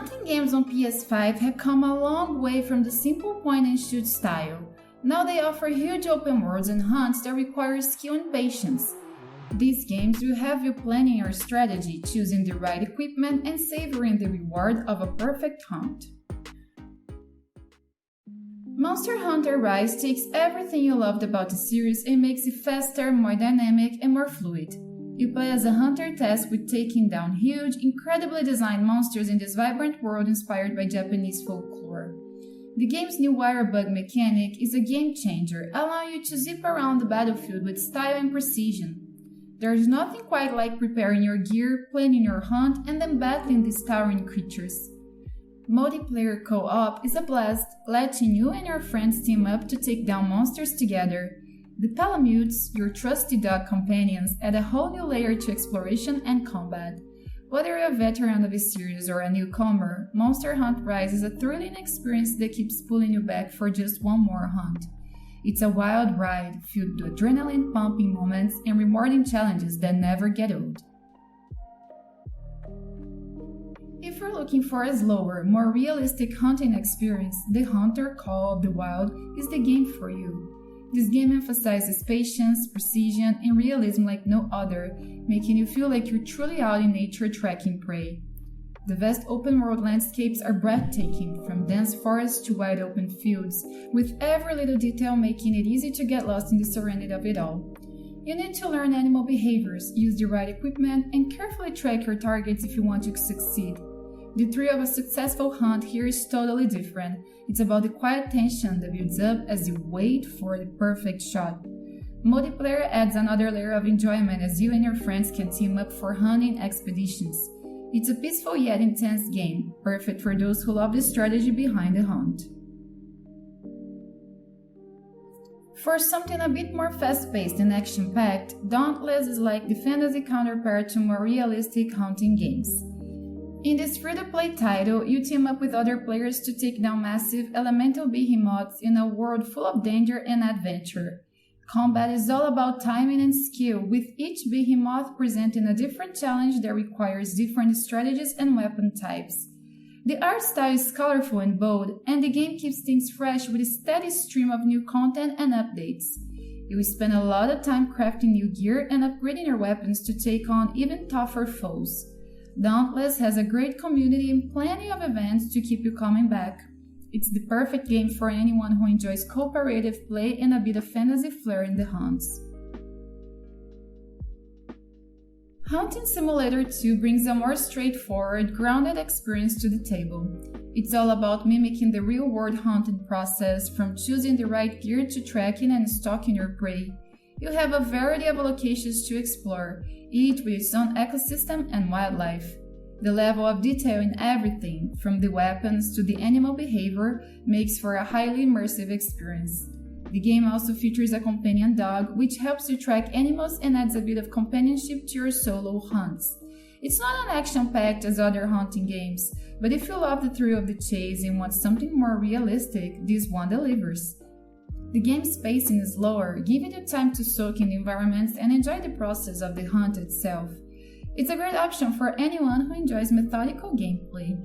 Hunting games on PS5 have come a long way from the simple point-and-shoot style. Now they offer huge open worlds and hunts that require skill and patience. These games will have you planning your strategy, choosing the right equipment, and savoring the reward of a perfect hunt. Monster Hunter Rise takes everything you loved about the series and makes it faster, more dynamic, and more fluid. You play as a hunter tasked with taking down huge, incredibly designed monsters in this vibrant world inspired by Japanese folklore. The game's new wire bug mechanic is a game changer, allowing you to zip around the battlefield with style and precision. There's nothing quite like preparing your gear, planning your hunt, and then battling these towering creatures. Multiplayer co-op is a blast, letting you and your friends team up to take down monsters together. The Palamutes, your trusty dog companions, add a whole new layer to exploration and combat. Whether you're a veteran of the series or a newcomer, Monster Hunt Rise is a thrilling experience that keeps pulling you back for just one more hunt. It's a wild ride filled with adrenaline-pumping moments and rewarding challenges that never get old. If you're looking for a slower, more realistic hunting experience, The Hunter Call of the Wild is the game for you. This game emphasizes patience, precision, and realism like no other, making you feel like you're truly out in nature tracking prey. The vast open-world landscapes are breathtaking, from dense forests to wide open fields, with every little detail making it easy to get lost in the serenity of it all. You need to learn animal behaviors, use the right equipment, and carefully track your targets if you want to succeed. The thrill of a successful hunt here is totally different. It's about the quiet tension that builds up as you wait for the perfect shot. Multiplayer adds another layer of enjoyment as you and your friends can team up for hunting expeditions. It's a peaceful yet intense game, perfect for those who love the strategy behind the hunt. For something a bit more fast-paced and action-packed, Dauntless is like the fantasy counterpart to more realistic hunting games. In this free-to-play title, you team up with other players to take down massive elemental behemoths in a world full of danger and adventure. Combat is all about timing and skill, with each behemoth presenting a different challenge that requires different strategies and weapon types. The art style is colorful and bold, and the game keeps things fresh with a steady stream of new content and updates. You will spend a lot of time crafting new gear and upgrading your weapons to take on even tougher foes. Dauntless has a great community and plenty of events to keep you coming back. It's the perfect game for anyone who enjoys cooperative play and a bit of fantasy flair in the hunts. Hunting Simulator 2 brings a more straightforward, grounded experience to the table. It's all about mimicking the real-world hunting process, from choosing the right gear to tracking and stalking your prey. You have a variety of locations to explore, each with its own ecosystem and wildlife. The level of detail in everything, from the weapons to the animal behavior, makes for a highly immersive experience. The game also features a companion dog, which helps you track animals and adds a bit of companionship to your solo hunts. It's not an action-packed as other hunting games, but if you love the thrill of the chase and want something more realistic, this one delivers. The game's pacing is slower, giving you time to soak in the environments and enjoy the process of the hunt itself. It's a great option for anyone who enjoys methodical gameplay.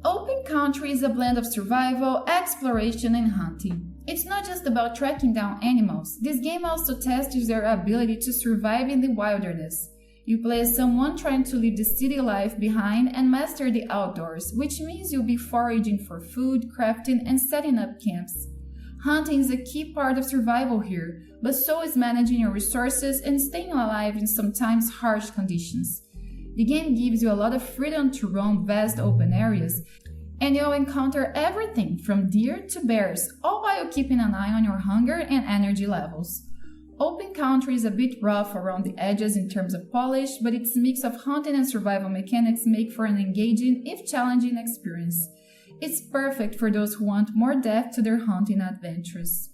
Open Country is a blend of survival, exploration, and hunting. It's not just about tracking down animals. This game also tests your ability to survive in the wilderness. You play as someone trying to leave the city life behind and master the outdoors, which means you'll be foraging for food, crafting, and setting up camps. Hunting is a key part of survival here, but so is managing your resources and staying alive in sometimes harsh conditions. The game gives you a lot of freedom to roam vast open areas, and you'll encounter everything from deer to bears, all while keeping an eye on your hunger and energy levels. Open Country is a bit rough around the edges in terms of polish, but its mix of hunting and survival mechanics make for an engaging, if challenging, experience. It's perfect for those who want more depth to their hunting adventures.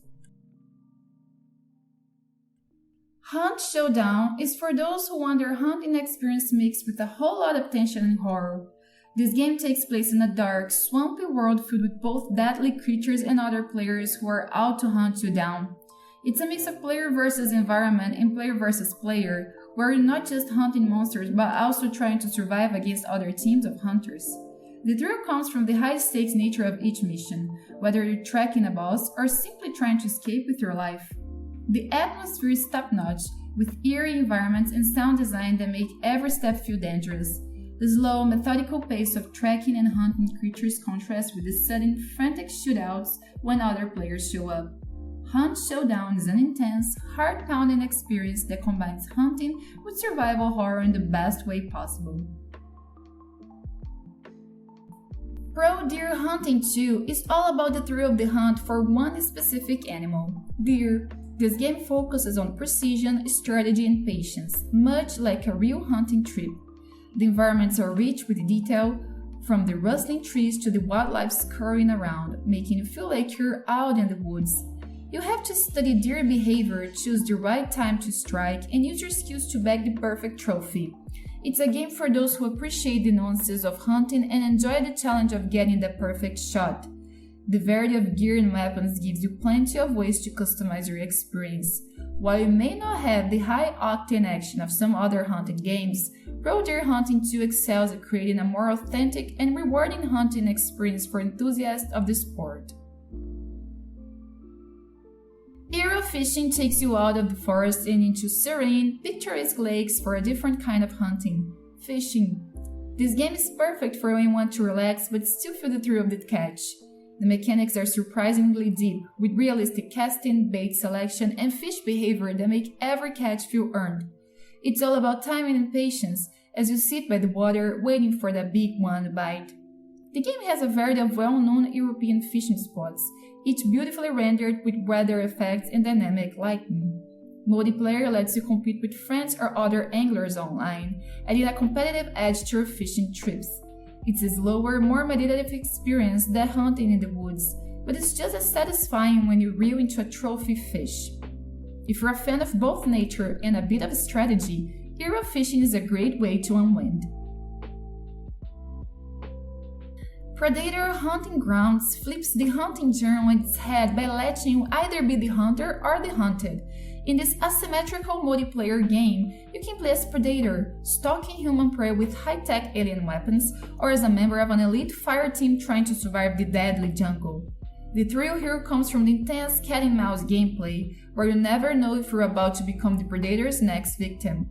Hunt Showdown is for those who want their hunting experience mixed with a whole lot of tension and horror. This game takes place in a dark, swampy world filled with both deadly creatures and other players who are out to hunt you down. It's a mix of player versus environment and player versus player, where you're not just hunting monsters but also trying to survive against other teams of hunters. The thrill comes from the high-stakes nature of each mission, whether you're tracking a boss or simply trying to escape with your life. The atmosphere is top-notch, with eerie environments and sound design that make every step feel dangerous. The slow, methodical pace of tracking and hunting creatures contrasts with the sudden, frantic shootouts when other players show up. Hunt Showdown is an intense, heart-pounding experience that combines hunting with survival horror in the best way possible. Pro Deer Hunting 2 is all about the thrill of the hunt for one specific animal, deer. This game focuses on precision, strategy, and patience, much like a real hunting trip. The environments are rich with detail, from the rustling trees to the wildlife scurrying around, making you feel like you're out in the woods. You have to study deer behavior, choose the right time to strike, and use your skills to bag the perfect trophy. It's a game for those who appreciate the nuances of hunting and enjoy the challenge of getting the perfect shot. The variety of gear and weapons gives you plenty of ways to customize your experience. While you may not have the high-octane action of some other hunting games, Pro Deer Hunting 2 excels at creating a more authentic and rewarding hunting experience for enthusiasts of the sport. Arrow fishing takes you out of the forest and into serene, picturesque lakes for a different kind of hunting. Fishing. This game is perfect for when you want to relax but still feel the thrill of the catch. The mechanics are surprisingly deep, with realistic casting, bait selection, and fish behavior that make every catch feel earned. It's all about timing and patience, as you sit by the water waiting for that big one to bite. The game has a variety of well-known European fishing spots, each beautifully rendered with weather effects and dynamic lighting. Multiplayer lets you compete with friends or other anglers online, adding a competitive edge to your fishing trips. It's a slower, more meditative experience than hunting in the woods, but it's just as satisfying when you reel into a trophy fish. If you're a fan of both nature and a bit of strategy, arrow fishing is a great way to unwind. Predator Hunting Grounds flips the hunting genre on its head by letting you either be the hunter or the hunted. In this asymmetrical multiplayer game, you can play as Predator, stalking human prey with high-tech alien weapons, or as a member of an elite fire team trying to survive the deadly jungle. The thrill here comes from the intense cat-and-mouse gameplay, where you never know if you're about to become the Predator's next victim.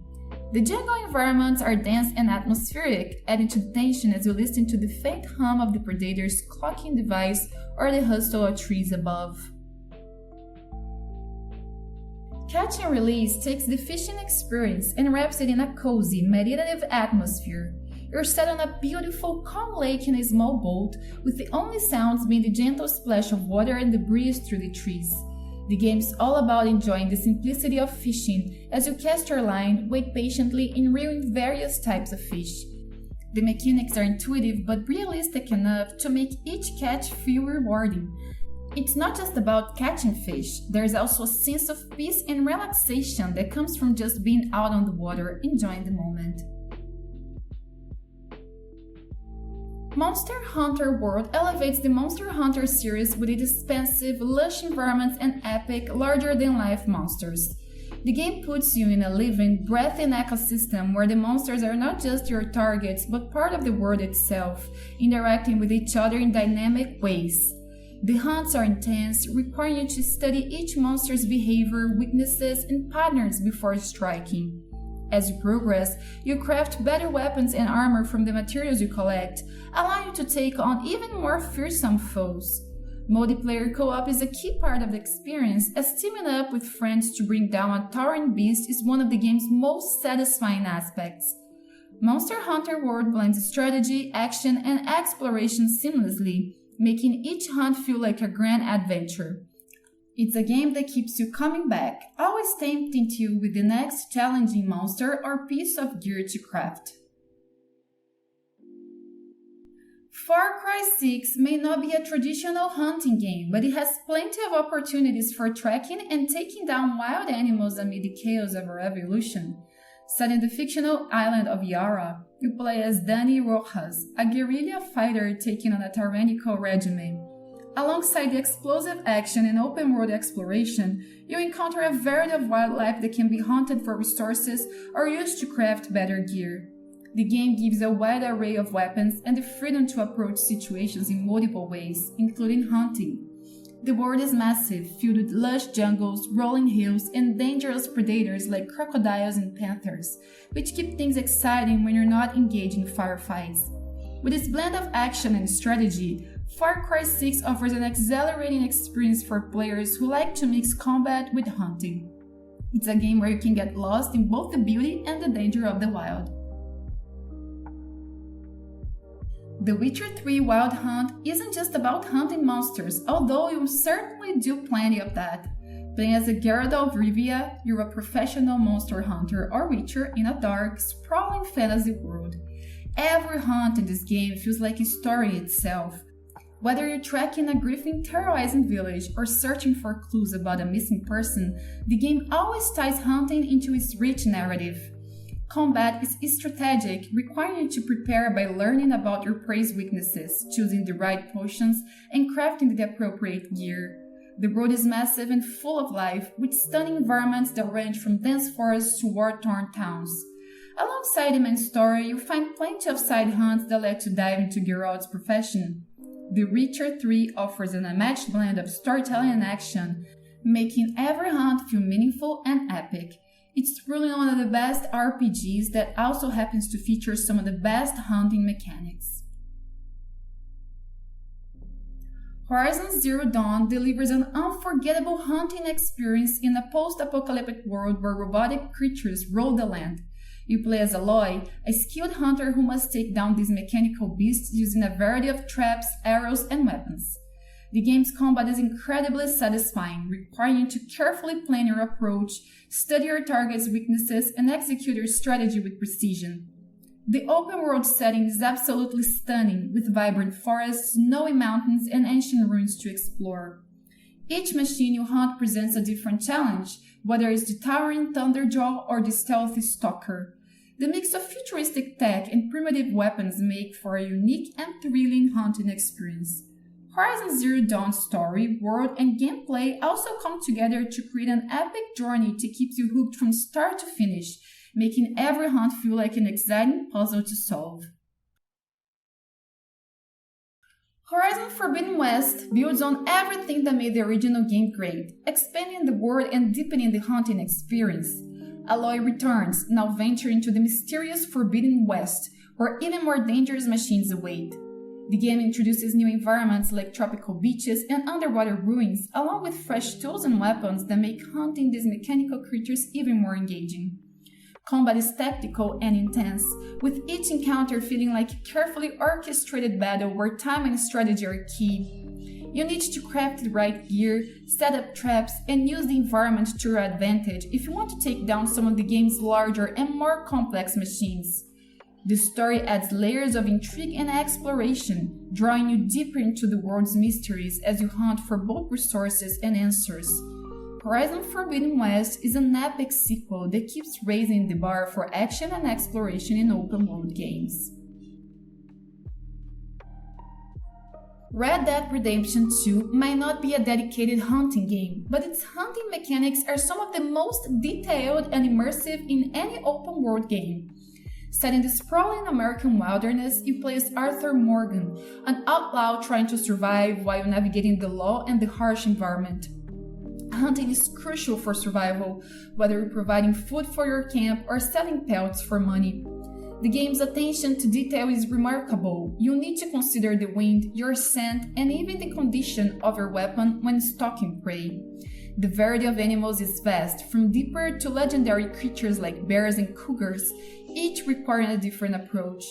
The jungle environments are dense and atmospheric, adding to tension as you listen to the faint hum of the Predator's clocking device or the hustle of trees above. Catch and Release takes the fishing experience and wraps it in a cozy, meditative atmosphere. You're set on a beautiful, calm lake in a small boat, with the only sounds being the gentle splash of water and the breeze through the trees. The game's all about enjoying the simplicity of fishing as you cast your line, wait patiently, and reel in various types of fish. The mechanics are intuitive but realistic enough to make each catch feel rewarding. It's not just about catching fish, there's also a sense of peace and relaxation that comes from just being out on the water, enjoying the moment. Monster Hunter World elevates the Monster Hunter series with its expansive, lush environments and epic, larger-than-life monsters. The game puts you in a living, breathing ecosystem where the monsters are not just your targets but part of the world itself, interacting with each other in dynamic ways. The hunts are intense, requiring you to study each monster's behavior, weaknesses, and patterns before striking. As you progress, you craft better weapons and armor from the materials you collect, allowing you to take on even more fearsome foes. Multiplayer co-op is a key part of the experience, as teaming up with friends to bring down a towering beast is one of the game's most satisfying aspects. Monster Hunter World blends strategy, action, and exploration seamlessly, making each hunt feel like a grand adventure. It's a game that keeps you coming back, always tempting you with the next challenging monster or piece of gear to craft. Far Cry 6 may not be a traditional hunting game, but it has plenty of opportunities for tracking and taking down wild animals amid the chaos of our evolution. Set in the fictional island of Yara, you play as Dani Rojas, a guerrilla fighter taking on a tyrannical regime. Alongside the explosive action and open-world exploration, you encounter a variety of wildlife that can be hunted for resources or used to craft better gear. The game gives a wide array of weapons and the freedom to approach situations in multiple ways, including hunting. The world is massive, filled with lush jungles, rolling hills, and dangerous predators like crocodiles and panthers, which keep things exciting when you're not engaged in firefights. With its blend of action and strategy, Far Cry 6 offers an exhilarating experience for players who like to mix combat with hunting. It's a game where you can get lost in both the beauty and the danger of the wild. The Witcher 3 Wild Hunt isn't just about hunting monsters, although you certainly do plenty of that. Playing as a Geralt of Rivia, you're a professional monster hunter or witcher in a dark, sprawling fantasy world. Every hunt in this game feels like a story itself. Whether you're tracking a griffin terrorizing village or searching for clues about a missing person, the game always ties hunting into its rich narrative. Combat is strategic, requiring you to prepare by learning about your prey's weaknesses, choosing the right potions, and crafting the appropriate gear. The world is massive and full of life, with stunning environments that range from dense forests to war-torn towns. Alongside the main story, you'll find plenty of side hunts that let you dive into Geralt's profession. The Witcher 3 offers an unmatched blend of storytelling and action, making every hunt feel meaningful and epic. It's truly one of the best RPGs that also happens to feature some of the best hunting mechanics. Horizon Zero Dawn delivers an unforgettable hunting experience in a post-apocalyptic world where robotic creatures rule the land. You play as Aloy, a skilled hunter who must take down these mechanical beasts using a variety of traps, arrows, and weapons. The game's combat is incredibly satisfying, requiring you to carefully plan your approach, study your target's weaknesses, and execute your strategy with precision. The open-world setting is absolutely stunning, with vibrant forests, snowy mountains, and ancient ruins to explore. Each machine you hunt presents a different challenge, whether it's the towering Thunderjaw or the stealthy Stalker. The mix of futuristic tech and primitive weapons make for a unique and thrilling hunting experience. Horizon Zero Dawn's story, world, and gameplay also come together to create an epic journey that keeps you hooked from start to finish, making every hunt feel like an exciting puzzle to solve. Horizon Forbidden West builds on everything that made the original game great, expanding the world and deepening the hunting experience. Aloy returns, now venturing into the mysterious Forbidden West, where even more dangerous machines await. The game introduces new environments like tropical beaches and underwater ruins, along with fresh tools and weapons that make hunting these mechanical creatures even more engaging. Combat is tactical and intense, with each encounter feeling like a carefully orchestrated battle where time and strategy are key. You need to craft the right gear, set up traps, and use the environment to your advantage if you want to take down some of the game's larger and more complex machines. The story adds layers of intrigue and exploration, drawing you deeper into the world's mysteries as you hunt for both resources and answers. Horizon Forbidden West is an epic sequel that keeps raising the bar for action and exploration in open-world games. Red Dead Redemption 2 might not be a dedicated hunting game, but its hunting mechanics are some of the most detailed and immersive in any open-world game. Set in the sprawling American wilderness, you play as Arthur Morgan, an outlaw trying to survive while navigating the law and the harsh environment. Hunting is crucial for survival, whether you're providing food for your camp or selling pelts for money. The game's attention to detail is remarkable. You need to consider the wind, your scent, and even the condition of your weapon when stalking prey. The variety of animals is vast, from deeper to legendary creatures like bears and cougars, each requiring a different approach.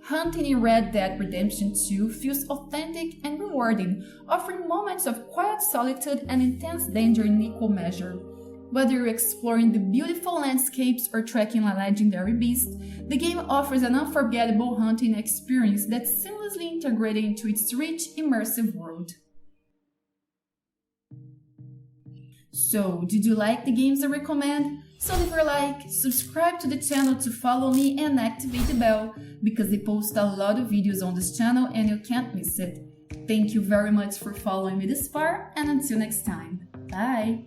Hunting in Red Dead Redemption 2 feels authentic and rewarding, offering moments of quiet solitude and intense danger in equal measure. Whether you're exploring the beautiful landscapes or tracking a legendary beast, the game offers an unforgettable hunting experience that's seamlessly integrated into its rich, immersive world. So, did you like the games I recommend? So leave a like, subscribe to the channel to follow me and activate the bell, because I post a lot of videos on this channel and you can't miss it. Thank you very much for following me this far, and until next time. Bye!